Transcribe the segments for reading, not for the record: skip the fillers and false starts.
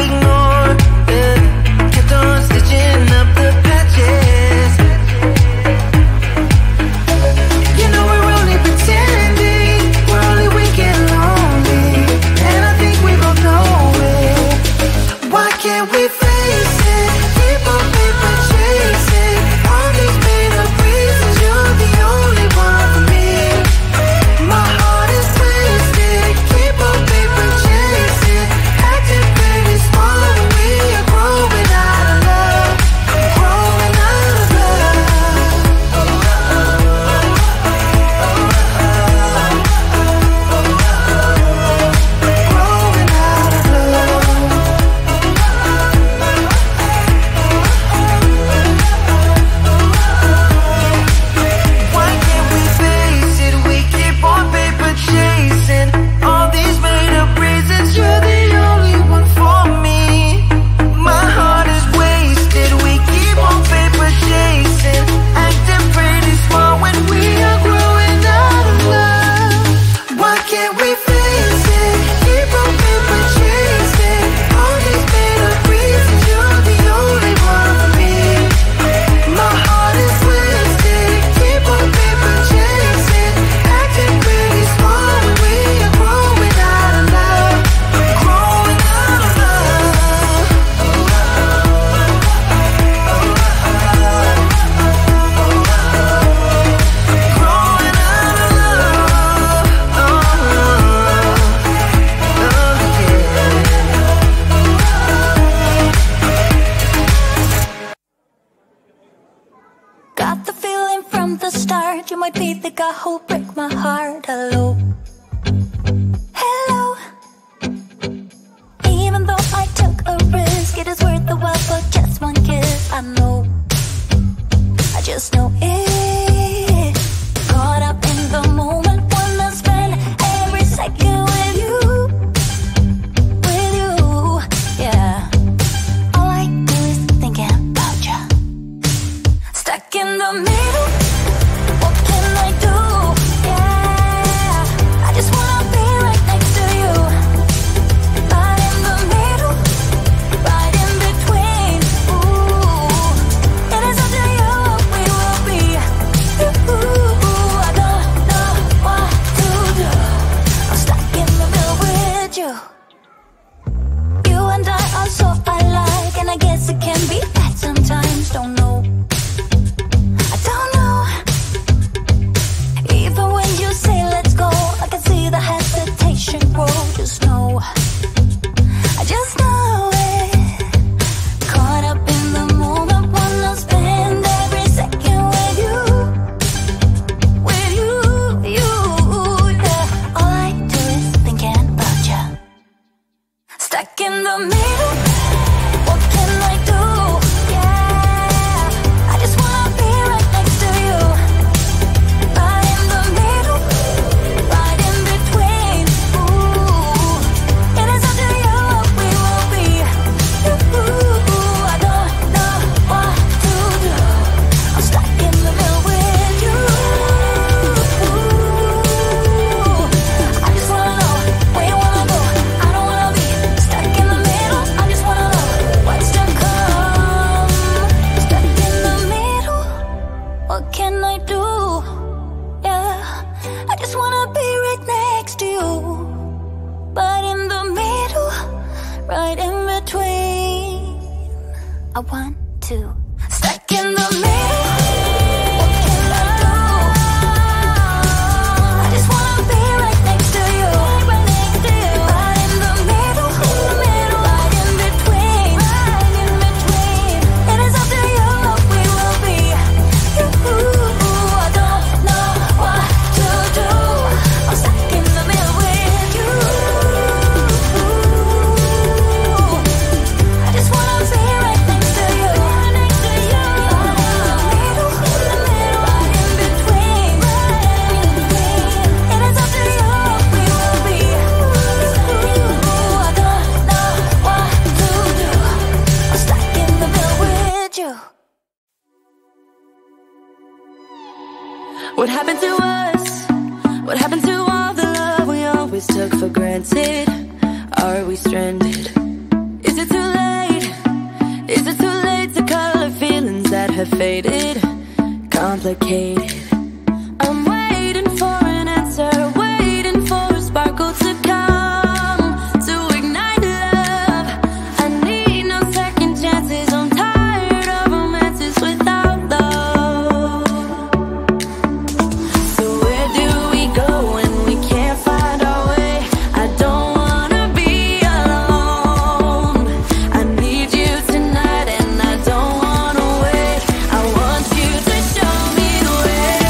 ignore. Yeah. Kept on stitching up the patches. You know we're only pretending, we're only weak and lonely, and I think we both know it. Why can't we face it? Keep on paper chasing all these made up reasons. You're the only one for me. My heart is twisted. Keep on paper chasing, acting pretty small when we are growing out of love. Growing out of love. Growing out of love. Why can't we face it? We keep on paper chasing all these made up reasons. You're the only one for me. My heart is wasted. We keep on paper chasing, acting pretty small when we are growing out of love. Why can't we face it? Keep on paper chasing all these made up reasons. You're the only one for me. My heart is twisted. Keep on paper chasing, acting pretty small when we are growing out of love. Growing out of love. Growing out of Got the feeling from the start you might be the guy who'll break my heart. Hello, hello. Even though I took a risk, it is worth the while for just one kiss. I know, I just know it. Caught up in the moment, wanna spend every second with you, yeah. All I do is thinking about you. Stuck in the middle, what can I do? Yeah, I just wanna be right next to you. Right in the middle, right in between. Ooh, it is up to you, we will be. Ooh, I don't know what to do. I'm stuck in the middle with you. You and I are so alike, and I guess it can be bad sometimes. Don't know, I don't know. Even when you say let's go, I can see the hesitation grow. Just know, I just know it. Caught up in the moment, wanna spend every second with you, yeah. All I do is thinking about you. Stuck in the middle, what can I do? Yeah, I just wanna be right next to you. Right in the middle, right in between. Ooh, it is up to you, we will be. Ooh, I don't know what to do. I'm stuck in the middle with you. I just wanna know where you wanna go. I don't wanna be stuck in the middle. I just wanna know what's to come. Stuck in the middle, what can I do? Yeah, I just wanna be right next to you. But in the middle, right in between, I want to. Stuck in the middle, what can I do? I just wanna be right next to you. Right next to you. Right in the middle, right in between. It is up to you, we will be. Ooh, I don't know what to do. I'm stuck in the middle with you. I just wanna be right next to you. What happened to us? What happened to all the love we always took for granted? Are we stranded? Is it have faded, complicated. I'm waiting for an answer, waiting for a sparkle to come, to ignite love. I need no second chances, I'm tired of romances without love. So where do we go when we can't find our way? I don't wanna be alone. I need you tonight and I don't wanna wait. I want you to show me the way.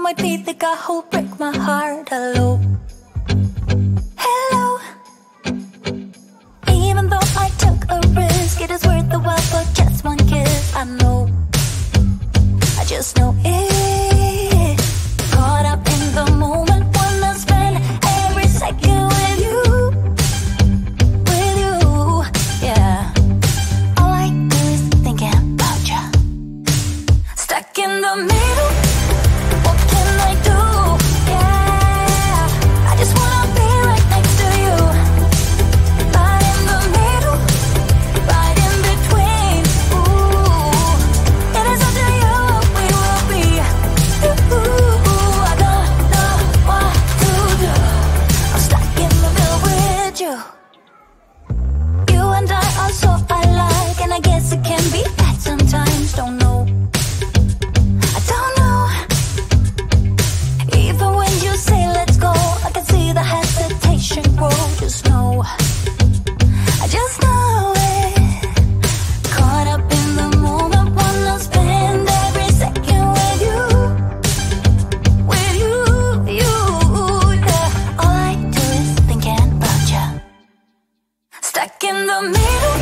might be the guy who'll break my heart. Hello, hello. Even though I took a risk, it is worth the while for just one kiss. I know, I just know it. Caught up in the moment, wanna spend every second with you, yeah. All I do is thinking about you. Stuck in the middle, what can I do? Yeah, I just wanna be right next to you. Right in the middle, right in between. Ooh, it is up to you what we will be. Ooh, I don't know what to do. I'm stuck in the middle with you. You and I are so alike, and I guess it can be that sometimes. Don't know, I don't know. Even when you say let's go, I can see the hesitation grow. Just know, I just know it. Caught up in the moment, wanna spend every second with you, yeah. All I do is thinking about you. Stuck in the middle,